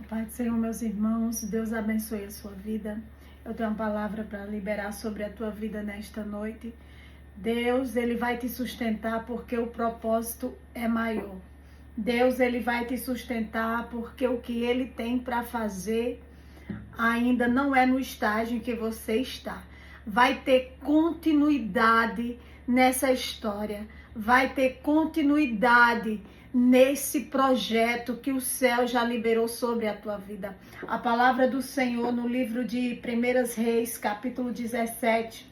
Pai do Senhor, meus irmãos, Deus abençoe a sua vida. Eu tenho uma palavra para liberar sobre a tua vida nesta noite. Deus, Ele vai te sustentar porque o propósito é maior. Deus, Ele vai te sustentar porque o que Ele tem para fazer ainda não é no estágio em que você está. Vai ter continuidade nessa história. Vai ter continuidade nesse projeto que o céu já liberou sobre a tua vida. A palavra do Senhor no livro de 1 Reis, capítulo 17,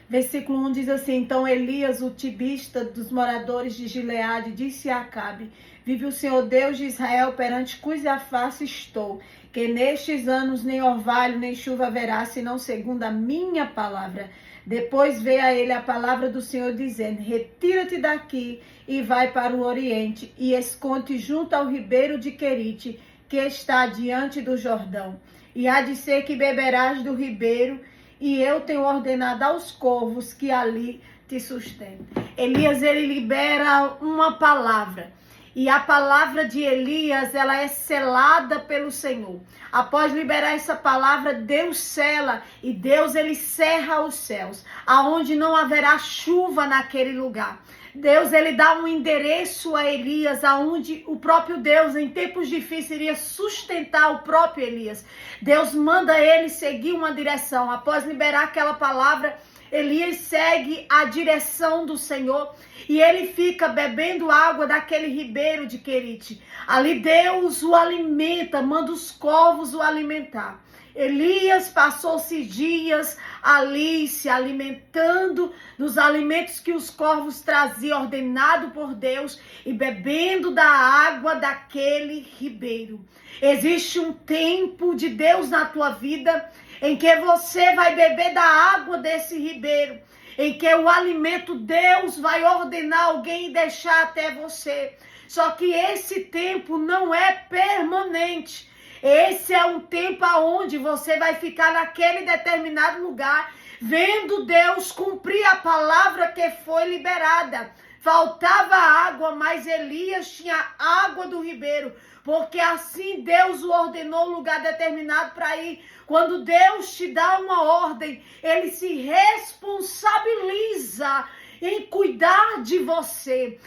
versículo 1 diz assim: Então Elias, o tibista dos moradores de Gileade, disse a Acabe: Vive o Senhor Deus de Israel, perante cuja face estou, que nestes anos nem orvalho nem chuva haverá, senão segundo a minha palavra. Depois veio a ele a palavra do Senhor dizendo: Retira-te daqui e vai para o oriente e esconde junto ao ribeiro de Querite, que está diante do Jordão. E há de ser que beberás do ribeiro, e eu tenho ordenado aos corvos que ali te sustentem. Elias, ele libera uma palavra. E a palavra de Elias, ela é selada pelo Senhor. Após liberar essa palavra, Deus sela e Deus, ele cerra os céus, aonde não haverá chuva naquele lugar. Deus, ele dá um endereço a Elias, aonde o próprio Deus, em tempos difíceis, iria sustentar o próprio Elias. Deus manda ele seguir uma direção. Após liberar aquela palavra, Elias segue a direção do Senhor e ele fica bebendo água daquele ribeiro de Querite. Ali Deus o alimenta, manda os corvos o alimentar. Elias passou-se dias ali se alimentando dos alimentos que os corvos traziam, ordenado por Deus, e bebendo da água daquele ribeiro. Existe um tempo de Deus na tua vida em que você vai beber da água desse ribeiro, em que o alimento Deus vai ordenar alguém e deixar até você. Só que esse tempo não é permanente. Esse é um tempo onde você vai ficar naquele determinado lugar, vendo Deus cumprir a palavra que foi liberada. Faltava água, mas Elias tinha água do ribeiro, porque assim Deus o ordenou lugar determinado para ir. Quando Deus te dá uma ordem, ele se responsabiliza em cuidar de você.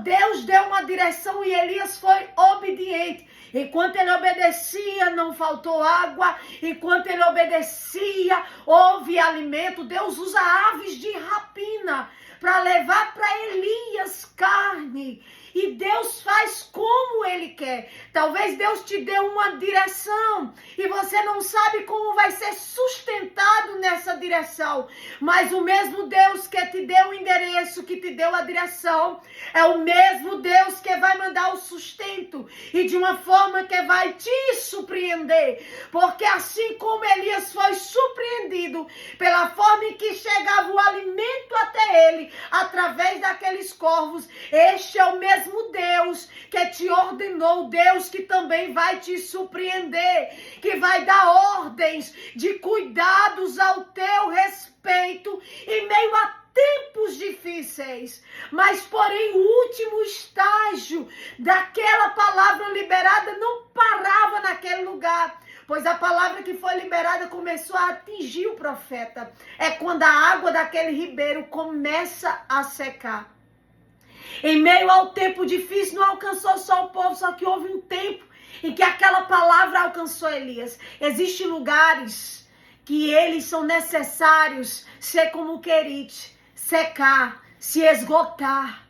Deus deu uma direção e Elias foi obediente. Enquanto ele obedecia, não faltou água. Enquanto ele obedecia, houve alimento. Deus usa aves de rapina para levar para Elias carne. E Deus faz como Ele quer. Talvez Deus te dê uma direção e você não sabe como vai ser sustentado nessa direção. Mas o mesmo Deus que te deu o endereço, que te deu a direção, é o mesmo Deus que vai mandar o sustento e de uma forma que vai te surpreender. Porque assim como Elias foi surpreendido pela forma em que chegava o alimento até ele, através daqueles corvos, este é o mesmo Deus que te ordenou, Deus que também vai te surpreender, que vai dar ordens de cuidados ao teu respeito em meio a tempos difíceis. Mas porém o último estágio daquela palavra liberada não parava naquele lugar, pois a palavra que foi liberada começou a atingir o profeta. É quando a água daquele ribeiro começa a secar. Em meio ao tempo difícil, não alcançou só o povo, só que houve um tempo em que aquela palavra alcançou Elias. Existem lugares que eles são necessários ser como Querite, secar, se esgotar,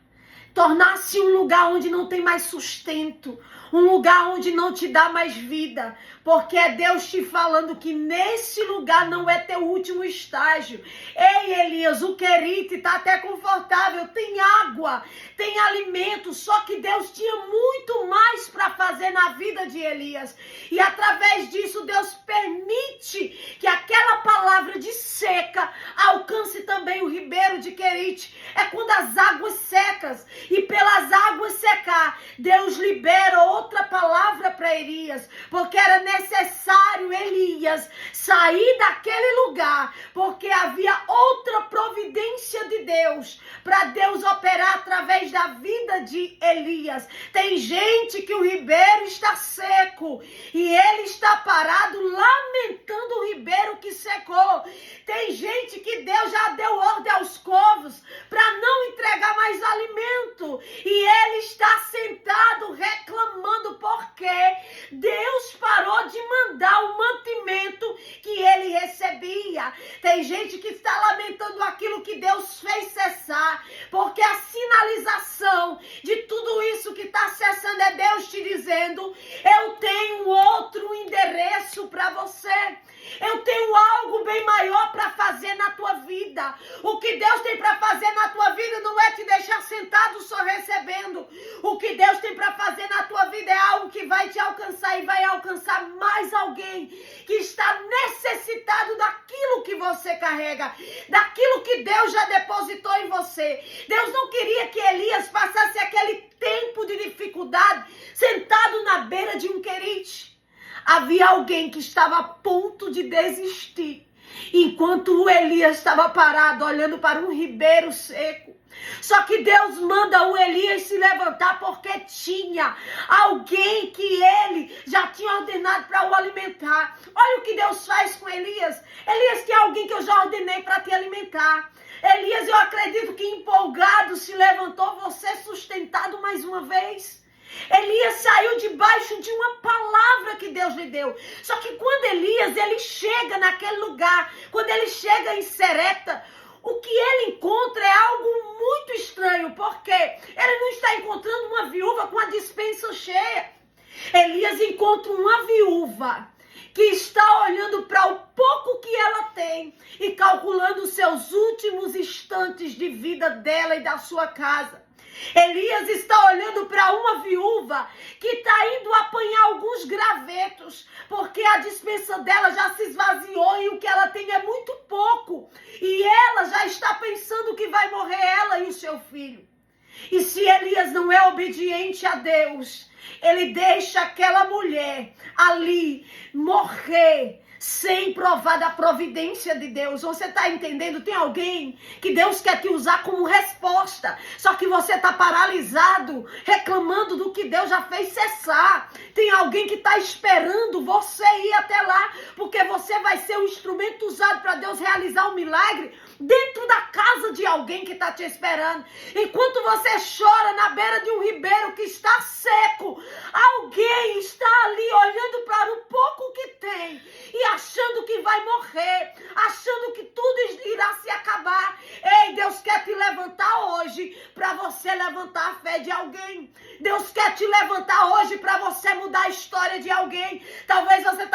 tornar-se um lugar onde não tem mais sustento, um lugar onde não te dá mais vida, porque é Deus te falando que nesse lugar não é teu último estágio. Ei, Elias, o Querite está até confortável, tem água, tem alimento, só que Deus tinha muito mais para fazer na vida de Elias, e através disso Deus permite que aquela palavra de seca alcance também o ribeiro de Querite. É quando as águas secas e pelas águas secar, Deus libera outra palavra para Elias, porque era necessário Elias sair daquele lugar, porque havia outra providência de Deus, para Deus operar através da vida de Elias. Tem gente que o ribeiro está seco e ele está parado lamentando o ribeiro que secou. Tem gente que Deus já deu ordem aos corvos para não entregar mais alimento e ele está sentado reclamando porque Deus parou de mandar o mantimento que ele recebia. Tem gente que está lamentando aquilo que Deus fez cessar, porque a sinalização de tudo isso que está cessando é Deus te dizendo: eu tenho outro endereço para você. Eu tenho algo bem maior para fazer na tua vida. O que Deus tem para fazer na tua vida não é te deixar sentado só recebendo. O que Deus tem para fazer na tua vida é algo que vai te alcançar e vai alcançar mais alguém que está necessitado daquilo que você carrega, daquilo que Deus já depositou em você. Deus não queria que Elias passasse aquele tempo de dificuldade sentado na beira de um querite. Havia alguém que estava a ponto de desistir, enquanto o Elias estava parado, olhando para um ribeiro seco. Só que Deus manda o Elias se levantar porque tinha alguém que ele já tinha ordenado para o alimentar. Olha o que Deus faz com Elias. Elias, tem alguém que eu já ordenei para te alimentar. Elias, eu acredito que empolgado se levantou, você sustentado mais uma vez. Elias saiu debaixo de uma palavra que Deus lhe deu. Só que quando Elias ele chega naquele lugar, quando ele chega em Serepta, o que ele encontra é algo muito estranho, porque ele não está encontrando uma viúva com a despensa cheia. Elias encontra uma viúva que está olhando para o pouco que ela tem e calculando os seus últimos instantes de vida dela e da sua casa. Elias está olhando para uma viúva que está indo apanhar alguns gravetos, porque a despensa dela já se esvaziou e o que ela tem é muito pouco. E ela já está pensando que vai morrer ela e o seu filho. E se Elias não é obediente a Deus, ele deixa aquela mulher ali morrer sem provar da providência de Deus. Você está entendendo? Tem alguém que Deus quer te usar como resposta, só que você está paralisado, reclamando do que Deus já fez cessar. Tem alguém que está esperando você ir até lá, porque você vai ser o instrumento usado para Deus realizar um milagre dentro da casa de alguém que está te esperando. Enquanto você chora na beira de um ribeiro que está seco, alguém está ali olhando para o pouco que tem e achando que vai morrer, achando que tudo irá se acabar. Ei, Deus quer te levantar hoje para você levantar a fé de alguém. Deus quer te levantar hoje para você mudar a história de alguém. Talvez você